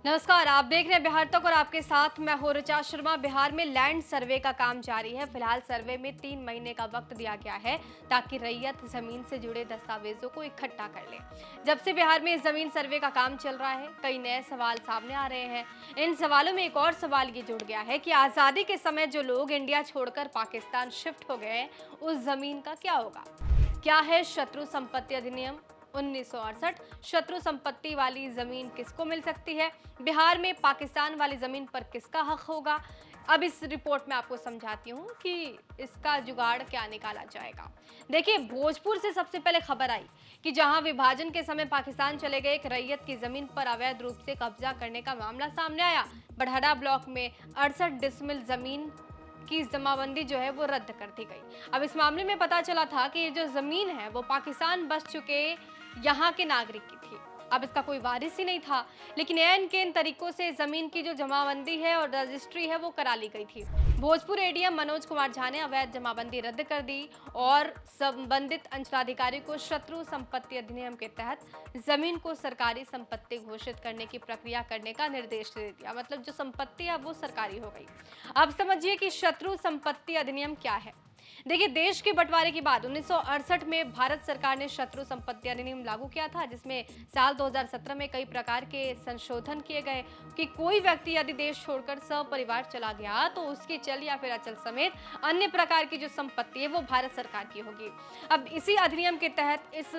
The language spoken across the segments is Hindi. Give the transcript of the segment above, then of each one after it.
नमस्कार, आप देख रहे हैं बिहार तक और आपके साथ मैं हूं ऋचा शर्मा। बिहार में लैंड सर्वे का काम जारी है। फिलहाल सर्वे में 3 महीने का वक्त दिया गया है ताकि रैयत जमीन से जुड़े दस्तावेजों को इकट्ठा कर ले। जब से बिहार में जमीन सर्वे का काम चल रहा है, कई नए सवाल सामने आ रहे हैं। इन सवालों में एक और सवाल ये जुड़ गया है कि आजादी के समय जो लोग इंडिया छोड़कर पाकिस्तान शिफ्ट हो गए, उस जमीन का क्या होगा। क्या है शत्रु संपत्ति अधिनियम 1968? शत्रु संपत्ति वाली जमीन किसको मिल सकती है? बिहार में पाकिस्तान वाली जमीन पर किसका हक होगा? अब इस रिपोर्ट में आपको समझाती हूँ कि इसका जुगाड़ क्या निकाला जाएगा। देखिए, भोजपुर से सबसे पहले खबर आई कि जहां विभाजन के समय पाकिस्तान चले गए एक रैयत की जमीन पर अवैध रूप से कब्जा करने का मामला सामने आया। बढ़हरा ब्लॉक में 68 डिसमिल जमीन की जमाबंदी जो है वो रद्द कर दी गई। अब इस मामले में पता चला था कि ये जो जमीन है वो पाकिस्तान बस चुके यहाँ के नागरिक की थी। अब इसका कोई वारिस ही नहीं था, लेकिन ऐन के इन तरीकों से जमीन की जो जमाबंदी है और रजिस्ट्री है वो करा ली गई थी। भोजपुर एडीएम मनोज कुमार झा ने अवैध जमाबंदी रद्द कर दी और संबंधित अंचलाधिकारी को शत्रु संपत्ति अधिनियम के तहत जमीन को सरकारी संपत्ति घोषित करने की प्रक्रिया करने का निर्देश दे दिया। मतलब जो संपत्ति है वो सरकारी हो गई। अब समझिए कि शत्रु संपत्ति अधिनियम क्या है। देखिए, देश के बंटवारे के बाद 1968 में भारत सरकार ने शत्रु संपत्ति अधिनियम लागू किया था, जिसमें साल 2017 में कई प्रकार के संशोधन किए गए कि कोई व्यक्ति यदि देश छोड़कर सपरिवार चला गया तो उसकी चल या फिर अचल समेत अन्य प्रकार की जो संपत्ति है वो भारत सरकार की होगी। अब इसी अधिनियम के तहत इस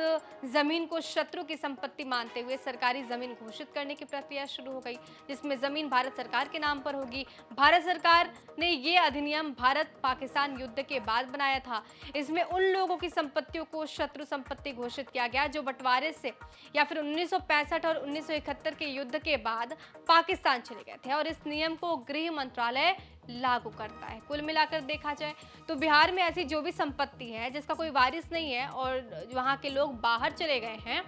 जमीन को शत्रु की संपत्ति मानते हुए सरकारी जमीन घोषित करने की प्रक्रिया शुरू हो गई, जिसमें जमीन भारत सरकार के नाम पर होगी। भारत सरकार ने ये अधिनियम भारत पाकिस्तान युद्ध के बाद बनाया था। इसमें उन लोगों की संपत्तियों को शत्रु संपत्ति घोषित किया गया जो बंटवारे से या फिर 1965 और 1971 के युद्ध के बाद पाकिस्तान चले गए थे, और इस नियम को गृह मंत्रालय लागू करता है। कुल मिलाकर देखा जाए तो बिहार में ऐसी जो भी संपत्ति है जिसका कोई वारिस नहीं है और वहां के लोग बाहर चले गए हैं,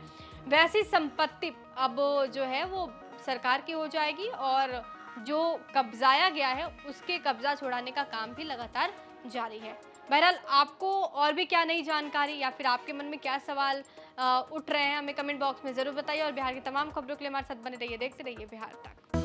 वैसी संपत्ति अब जो है वो सरकार की हो जाएगी और जो कब्जाया गया है उसके कब्जा छुड़ाने का काम भी लगातार जारी है। बहरहाल, आपको और भी क्या नई जानकारी या फिर आपके मन में क्या सवाल उठ रहे हैं, हमें कमेंट बॉक्स में जरूर बताइए और बिहार की तमाम खबरों के लिए हमारे साथ बने रहिए, देखते रहिए बिहार तक।